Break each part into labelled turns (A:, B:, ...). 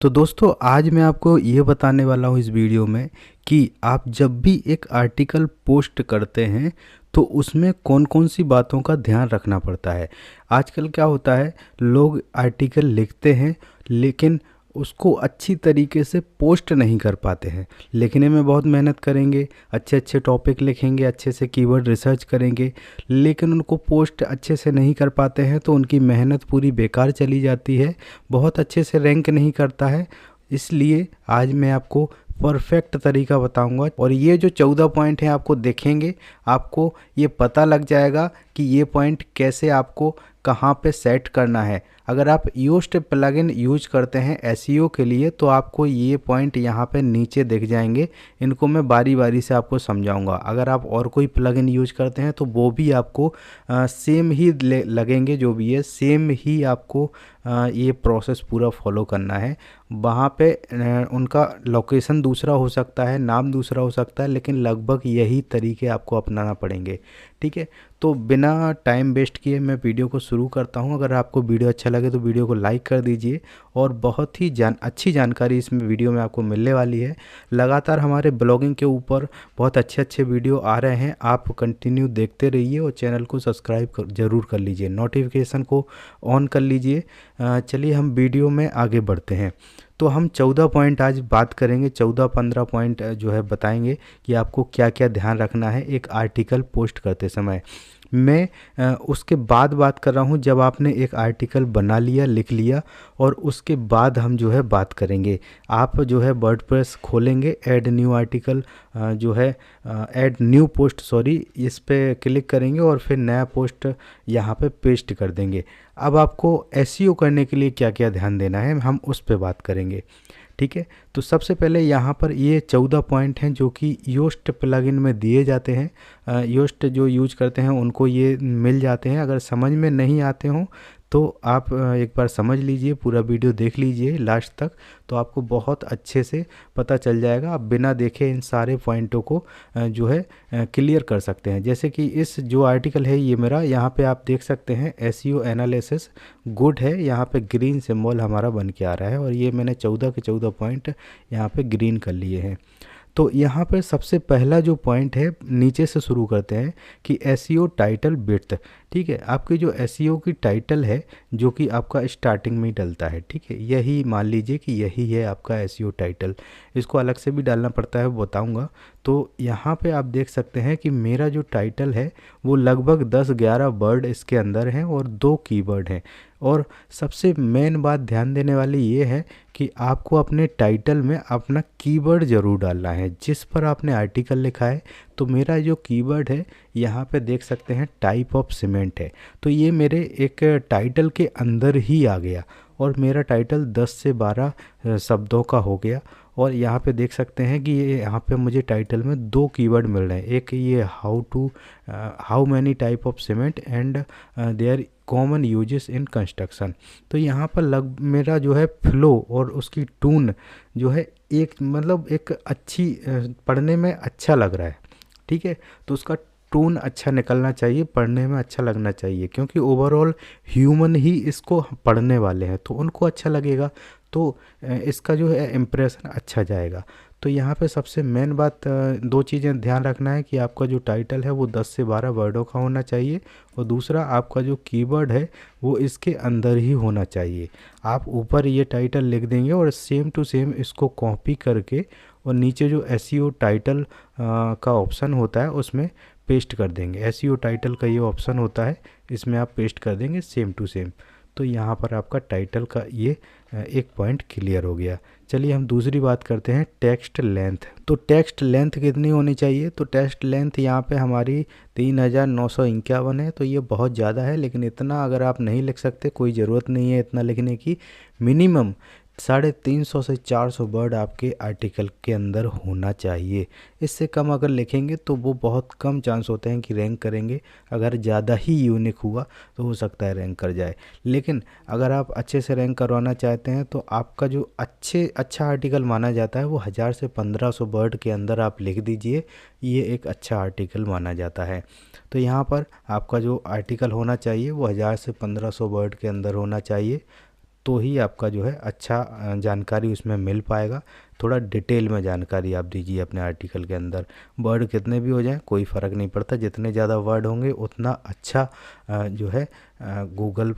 A: तो दोस्तों आज मैं आपको ये बताने वाला हूँ इस वीडियो में कि आप जब भी एक आर्टिकल पोस्ट करते हैं तो उसमें कौन कौन सी बातों का ध्यान रखना पड़ता है। आजकल क्या होता है, लोग आर्टिकल लिखते हैं लेकिन उसको अच्छी तरीके से पोस्ट नहीं कर पाते हैं। लिखने में बहुत मेहनत करेंगे, अच्छे अच्छे टॉपिक लिखेंगे, अच्छे से कीवर्ड रिसर्च करेंगे, लेकिन उनको पोस्ट अच्छे से नहीं कर पाते हैं तो उनकी मेहनत पूरी बेकार चली जाती है, बहुत अच्छे से रैंक नहीं करता है। इसलिए आज मैं आपको परफेक्ट तरीका बताऊंगा और ये जो 14 पॉइंट हैं आपको देखेंगे, आपको ये पता लग जाएगा कि ये पॉइंट कैसे आपको कहाँ पे सेट करना है। अगर आप योस्ट प्लगइन यूज करते हैं एसईओ के लिए तो आपको ये पॉइंट यहाँ पे नीचे दिख जाएंगे। इनको मैं बारी बारी से आपको समझाऊंगा। अगर आप और कोई प्लगइन यूज करते हैं तो वो भी आपको सेम ही लगेंगे, जो भी है सेम ही आपको ये प्रोसेस पूरा फॉलो करना है। वहाँ पे उनका लोकेशन दूसरा हो सकता है, नाम दूसरा हो सकता है, लेकिन लगभग यही तरीके आपको अपनाना पड़ेंगे। ठीक है, तो बिना टाइम वेस्ट किए मैं वीडियो को शुरू करता हूं। अगर आपको वीडियो अच्छा लगे तो वीडियो को लाइक कर दीजिए और बहुत ही अच्छी जानकारी इसमें वीडियो में आपको मिलने वाली है। लगातार हमारे ब्लॉगिंग के ऊपर बहुत अच्छे अच्छे वीडियो आ रहे हैं, आप कंटिन्यू देखते रहिए और चैनल को सब्सक्राइब ज़रूर कर लीजिए, नोटिफिकेशन को ऑन कर लीजिए। चलिए हम वीडियो में आगे बढ़ते हैं। तो हम 14 पॉइंट आज बात करेंगे, 14-15 पॉइंट जो है बताएंगे कि आपको क्या क्या ध्यान रखना है एक आर्टिकल पोस्ट करते समय। मैं उसके बाद बात कर रहा हूँ जब आपने एक आर्टिकल बना लिया, लिख लिया, और उसके बाद हम जो है बात करेंगे। आप जो है वर्डप्रेस खोलेंगे, ऐड न्यू आर्टिकल जो है ऐड न्यू पोस्ट इस पे क्लिक करेंगे और फिर नया पोस्ट यहाँ पे पेस्ट कर देंगे। अब आपको एसईओ करने के लिए क्या क्या ध्यान देना है हम उस पे बात करेंगे। ठीक है, तो सबसे पहले यहाँ पर ये 14 पॉइंट हैं जो कि योस्ट प्लगइन में दिए जाते हैं। योस्ट जो यूज करते हैं उनको ये मिल जाते हैं। अगर समझ में नहीं आते हों तो आप एक बार समझ लीजिए, पूरा वीडियो देख लीजिए लास्ट तक, तो आपको बहुत अच्छे से पता चल जाएगा। आप बिना देखे इन सारे पॉइंटों को जो है क्लियर कर सकते हैं। जैसे कि इस जो आर्टिकल है ये मेरा, यहाँ पे आप देख सकते हैं एसईओ एनालिसिस गुड है, यहाँ पे ग्रीन सिंबल हमारा बन के आ रहा है और ये मैंने 14 के 14 पॉइंट यहाँ पे ग्रीन कर लिए हैं। तो यहाँ पर सबसे पहला जो पॉइंट है, नीचे से शुरू करते हैं कि एसईओ टाइटल विड्थ। ठीक है, आपकी जो एसईओ की टाइटल है जो कि आपका स्टार्टिंग में ही डलता है, ठीक है, यही मान लीजिए कि यही है आपका एसईओ टाइटल। इसको अलग से भी डालना पड़ता है, वो बताऊँगा। तो यहाँ पे आप देख सकते हैं कि मेरा जो टाइटल है वो लगभग 10-11 वर्ड इसके अंदर हैं और 2 कीवर्ड हैं। और सबसे मेन बात ध्यान देने वाली ये है कि आपको अपने टाइटल में अपना कीवर्ड ज़रूर डालना है जिस पर आपने आर्टिकल लिखा है। तो मेरा जो कीवर्ड है यहाँ पे देख सकते हैं टाइप ऑफ सीमेंट है, तो ये मेरे एक टाइटल के अंदर ही आ गया और मेरा टाइटल 10 से 12 शब्दों का हो गया। और यहाँ पे देख सकते हैं कि ये यहाँ पे मुझे टाइटल में 2 कीवर्ड मिल रहे हैं। एक ये how many type of cement and their common uses in construction. तो यहाँ पर मेरा जो है फ्लो और उसकी टून जो है एक अच्छी पढ़ने में अच्छा लग रहा है। ठीक है, तो उसका टोन अच्छा निकलना चाहिए, पढ़ने में अच्छा लगना चाहिए, क्योंकि ओवरऑल ह्यूमन ही इसको पढ़ने वाले हैं तो उनको अच्छा लगेगा, तो इसका जो है इम्प्रेशन अच्छा जाएगा। तो यहाँ पे सबसे मेन बात 2 चीज़ें ध्यान रखना है कि आपका जो टाइटल है वो 10 से 12 वर्डों का होना चाहिए और दूसरा आपका जो कीवर्ड है वो इसके अंदर ही होना चाहिए। आप ऊपर ये टाइटल लिख देंगे और सेम टू सेम इसको कॉपी करके और नीचे जो एसईओ टाइटल का ऑप्शन होता है उसमें पेस्ट कर देंगे। एसईओ टाइटल का ये ऑप्शन होता है, इसमें आप पेस्ट कर देंगे सेम टू सेम। तो यहाँ पर आपका टाइटल का ये एक पॉइंट क्लियर हो गया। चलिए हम दूसरी बात करते हैं, टेक्स्ट लेंथ। तो टेक्स्ट लेंथ कितनी होनी चाहिए? तो टेक्स्ट लेंथ यहाँ पे हमारी 3951 है, तो ये बहुत ज़्यादा है, लेकिन इतना अगर आप नहीं लिख सकते कोई ज़रूरत नहीं है इतना लिखने की। मिनिमम 350 से 400 वर्ड आपके आर्टिकल के अंदर होना चाहिए। इससे कम अगर लिखेंगे तो वो बहुत कम चांस होते हैं कि रैंक करेंगे। अगर ज़्यादा ही यूनिक हुआ तो हो सकता है रैंक कर जाए, लेकिन अगर आप अच्छे से रैंक करवाना चाहते हैं तो आपका जो अच्छा आर्टिकल माना जाता है वो 1000 से 1500 वर्ड के अंदर आप लिख दीजिए, ये एक अच्छा आर्टिकल माना जाता है। तो यहाँ पर आपका जो आर्टिकल होना चाहिए वो 1000 से 1500 वर्ड के अंदर होना चाहिए। तो ही आपका जो है अच्छा जानकारी उसमें मिल पाएगा। थोड़ा डिटेल में जानकारी आप दीजिए अपने आर्टिकल के अंदर। वर्ड कितने भी हो जाएं कोई फ़र्क नहीं पड़ता, जितने ज़्यादा वर्ड होंगे उतना अच्छा जो है गूगल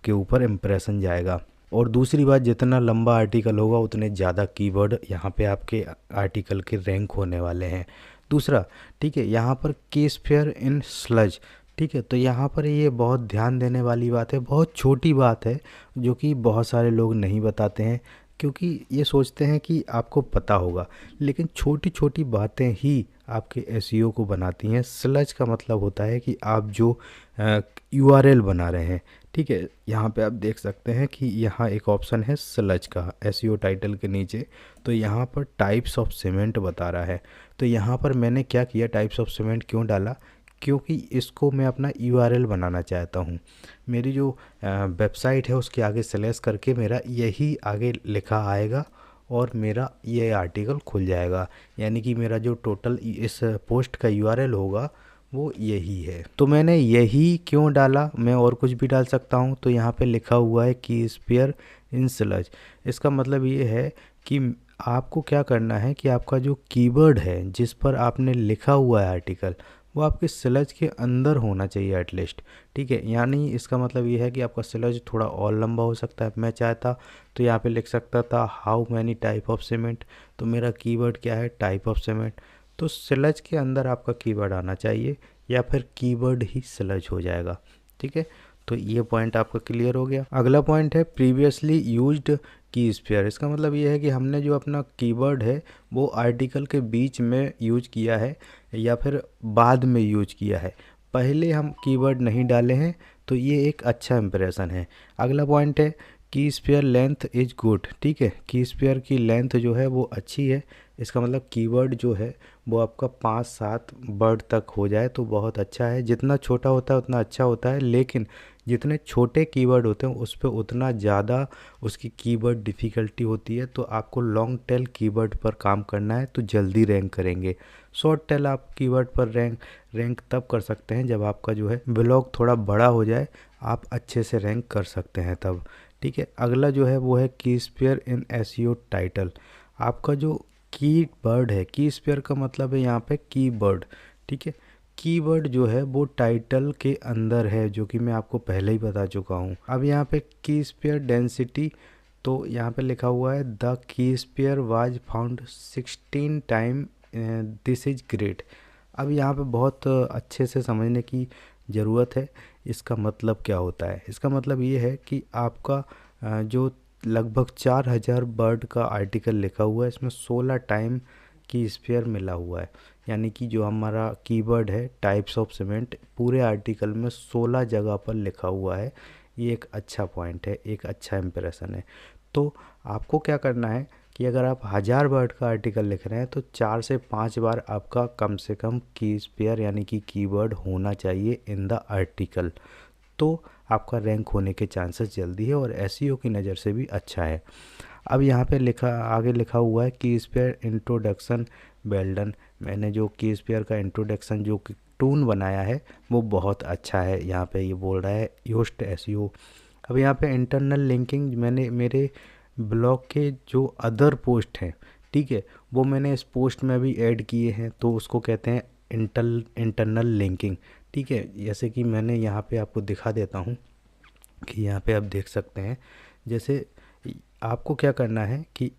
A: के ऊपर इम्प्रेशन जाएगा। और दूसरी बात, जितना लंबा आर्टिकल होगा उतने ज़्यादा कीवर्ड यहाँ पे आपके आर्टिकल के रैंक होने वाले हैं। दूसरा, ठीक है, यहाँ पर केस फेयर इन स्लज, ठीक है, तो यहाँ पर ये बहुत ध्यान देने वाली बात है, बहुत छोटी बात है जो कि बहुत सारे लोग नहीं बताते हैं, क्योंकि ये सोचते हैं कि आपको पता होगा, लेकिन छोटी छोटी बातें ही आपके एसईओ को बनाती हैं। स्लज का मतलब होता है कि आप जो यूआरएल बना रहे हैं, ठीक है, यहाँ पे आप देख सकते हैं कि यहाँ एक ऑप्शन है स्लज का एसईओ टाइटल के नीचे, तो यहाँ पर टाइप्स ऑफ सीमेंट बता रहा है। तो यहाँ पर मैंने क्या किया, टाइप्स ऑफ सीमेंट क्यों डाला, क्योंकि इसको मैं अपना यूआरएल बनाना चाहता हूँ। मेरी जो वेबसाइट है उसके आगे स्लैश करके मेरा यही आगे लिखा आएगा और मेरा ये आर्टिकल खुल जाएगा, यानी कि मेरा जो टोटल इस पोस्ट का यूआरएल होगा वो यही है। तो मैंने यही क्यों डाला, मैं और कुछ भी डाल सकता हूँ। तो यहाँ पे लिखा हुआ है की स्पेयर इन स्लज, इसका मतलब ये है कि आपको क्या करना है कि आपका जो कीवर्ड है जिस पर आपने लिखा हुआ है आर्टिकल, वो आपके स्लज के अंदर होना चाहिए एटलीस्ट, ठीक है। यानी इसका मतलब ये है कि आपका स्लज थोड़ा और लंबा हो सकता है। मैं चाहता तो यहाँ पे लिख सकता था how many type of cement, तो मेरा कीवर्ड क्या है, टाइप ऑफ सीमेंट। तो स्लज के अंदर आपका कीवर्ड आना चाहिए, या फिर कीवर्ड ही स्लज हो जाएगा, ठीक है। तो ये पॉइंट आपका क्लियर हो गया। अगला पॉइंट है प्रीवियसली यूज्ड की स्पेयर। इसका मतलब ये है कि हमने जो अपना कीवर्ड है वो आर्टिकल के बीच में यूज किया है या फिर बाद में यूज किया है, पहले हम कीवर्ड नहीं डाले हैं, तो ये एक अच्छा इंप्रेशन है। अगला पॉइंट है की स्पेयर लेंथ इज गुड, ठीक है, की स्पेयर की लेंथ जो है वो अच्छी है। इसका मतलब कीवर्ड जो है वो आपका 5-7 वर्ड तक हो जाए तो बहुत अच्छा है। जितना छोटा होता है उतना अच्छा होता है, लेकिन जितने छोटे कीवर्ड होते हैं उस पर उतना ज़्यादा उसकी कीवर्ड डिफ़िकल्टी होती है। तो आपको लॉन्ग टेल कीवर्ड पर काम करना है तो जल्दी रैंक करेंगे। शॉर्ट टेल आप कीवर्ड पर रैंक तब कर सकते हैं जब आपका जो है ब्लॉग थोड़ा बड़ा हो जाए, आप अच्छे से रैंक कर सकते हैं तब, ठीक है। अगला जो है वो है की स्पेयर इन एसईओ टाइटल। आपका जो कीवर्ड है, की स्पेयर का मतलब है यहाँ पे कीवर्ड, ठीक है। कीवर्ड जो है वो टाइटल के अंदर है, जो कि मैं आपको पहले ही बता चुका हूँ। अब यहाँ पे की स्पेयर डेंसिटी, तो यहाँ पे लिखा हुआ है the key spare was found 16 time, this is great. अब यहाँ पे बहुत अच्छे से समझने की ज़रूरत है, इसका मतलब क्या होता है। इसका मतलब ये है कि आपका जो लगभग 4000 वर्ड का आर्टिकल लिखा हुआ है, इसमें 16 टाइम की स्पेयर मिला हुआ है, यानी कि जो हमारा कीवर्ड है टाइप्स ऑफ सीमेंट पूरे आर्टिकल में 16 जगह पर लिखा हुआ है। ये एक अच्छा पॉइंट है, एक अच्छा इंप्रेशन है। तो आपको क्या करना है कि अगर आप 1000 वर्ड का आर्टिकल लिख रहे हैं तो 4 से 5 बार आपका कम से कम की स्पेयर यानी कि कीवर्ड होना चाहिए इन द आर्टिकल, तो आपका रैंक होने के चांसेस जल्दी है और एसईओ की नज़र से भी अच्छा है। अब यहाँ पे आगे लिखा हुआ है की स्पेयर इंट्रोडक्शन वेल डन। मैंने जो की स्पेयर का इंट्रोडक्शन जो टून बनाया है वो बहुत अच्छा है, यहाँ पे ये बोल रहा है योस्ट एसईओ। अब यहाँ पे इंटरनल लिंकिंग, मैंने मेरे ब्लॉग के जो अदर पोस्ट हैं, ठीक है, वो मैंने इस पोस्ट में भी ऐड किए हैं, तो उसको कहते हैं इंटरनल लिंकिंग, ठीक है। जैसे कि मैंने यहाँ पे आपको दिखा देता हूँ कि यहाँ पे आप देख सकते हैं, जैसे आपको क्या करना है कि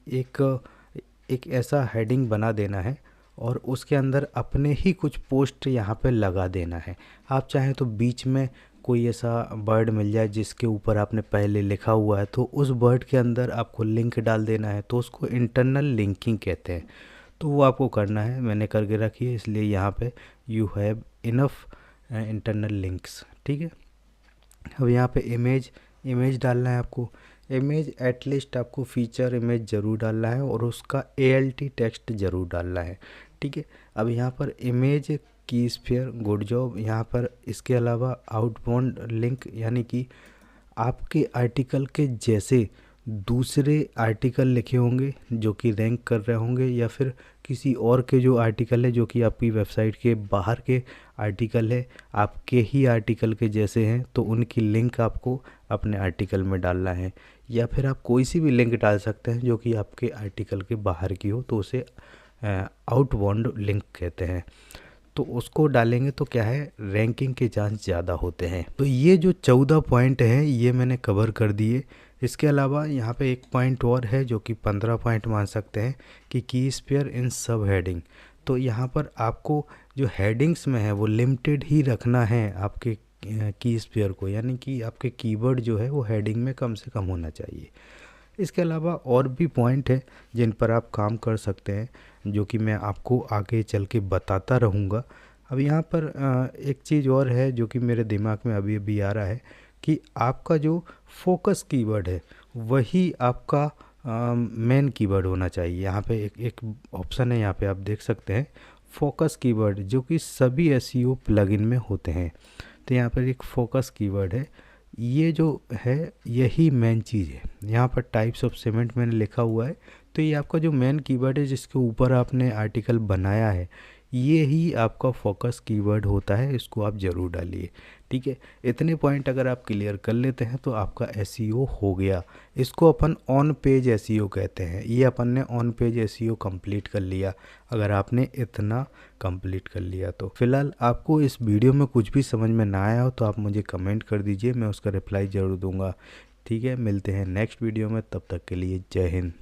A: एक ऐसा हेडिंग बना देना है और उसके अंदर अपने ही कुछ पोस्ट यहाँ पे लगा देना है। आप चाहें तो बीच में कोई ऐसा वर्ड मिल जाए जिसके ऊपर आपने पहले लिखा हुआ है, तो उस वर्ड के अंदर आपको लिंक डाल देना है, तो उसको इंटरनल लिंकिंग कहते हैं। तो वो आपको करना है, मैंने करके रखी है, इसलिए यहाँ पे you have enough internal links, ठीक है। अब यहाँ पे इमेज डालना है आपको। इमेज एटलीस्ट आपको फीचर इमेज ज़रूर डालना है और उसका ALT टेक्स्ट ज़रूर डालना है, ठीक है। अब यहाँ पर इमेज की स्पेयर गुड जॉब। यहाँ पर इसके अलावा आउटबाउंड लिंक, यानी कि आपके आर्टिकल के जैसे दूसरे आर्टिकल लिखे होंगे जो कि रैंक कर रहे होंगे, या फिर किसी और के जो आर्टिकल है जो कि आपकी वेबसाइट के बाहर के आर्टिकल है, आपके ही आर्टिकल के जैसे हैं, तो उनकी लिंक आपको अपने आर्टिकल में डालना है। या फिर आप कोई सी भी लिंक डाल सकते हैं जो कि आपके आर्टिकल के बाहर की हो, तो उसे आउटबाउंड लिंक कहते हैं। तो उसको डालेंगे तो क्या है, रैंकिंग के चांस ज़्यादा होते हैं। तो ये जो 14 पॉइंट हैं ये मैंने कवर कर दिए। इसके अलावा यहाँ पे एक पॉइंट और है जो कि 15 पॉइंट मान सकते हैं कि की स्पेयर इन सब हेडिंग। तो यहाँ पर आपको जो हेडिंग्स में है वो लिमिटेड ही रखना है आपके की स्पेयर को, यानी कि आपके कीवर्ड जो है वो हेडिंग में कम से कम होना चाहिए। इसके अलावा और भी पॉइंट है जिन पर आप काम कर सकते हैं, जो कि मैं आपको आगे चल के बताता रहूँगा। अब यहाँ पर एक चीज़ और है जो कि मेरे दिमाग में अभी अभी आ रहा है कि आपका जो फोकस कीवर्ड है वही आपका मेन कीवर्ड होना चाहिए। यहाँ पे एक ऑप्शन है, यहाँ पे आप देख सकते हैं फोकस कीवर्ड, जो कि सभी एसईओ प्लगइन में होते हैं। तो यहाँ पर एक फोकस कीवर्ड है, ये जो है यही मेन चीज़ है। यहाँ पर टाइप्स ऑफ सीमेंट मैंने लिखा हुआ है, तो ये आपका जो मेन कीवर्ड है जिसके ऊपर आपने आर्टिकल बनाया है, ये ही आपका फोकस कीवर्ड होता है, इसको आप ज़रूर डालिए। ठीक है, इतने पॉइंट अगर आप क्लियर कर लेते हैं तो आपका एसईओ हो गया। इसको अपन ऑन पेज एसईओ कहते हैं। ये अपन ने ऑन पेज एसईओ कंप्लीट कर लिया अगर आपने इतना कंप्लीट कर लिया तो। फिलहाल आपको इस वीडियो में कुछ भी समझ में ना आया हो तो आप मुझे कमेंट कर दीजिए, मैं उसका रिप्लाई ज़रूर दूंगा। ठीक है, मिलते हैं नेक्स्ट वीडियो में, तब तक के लिए जय हिंद।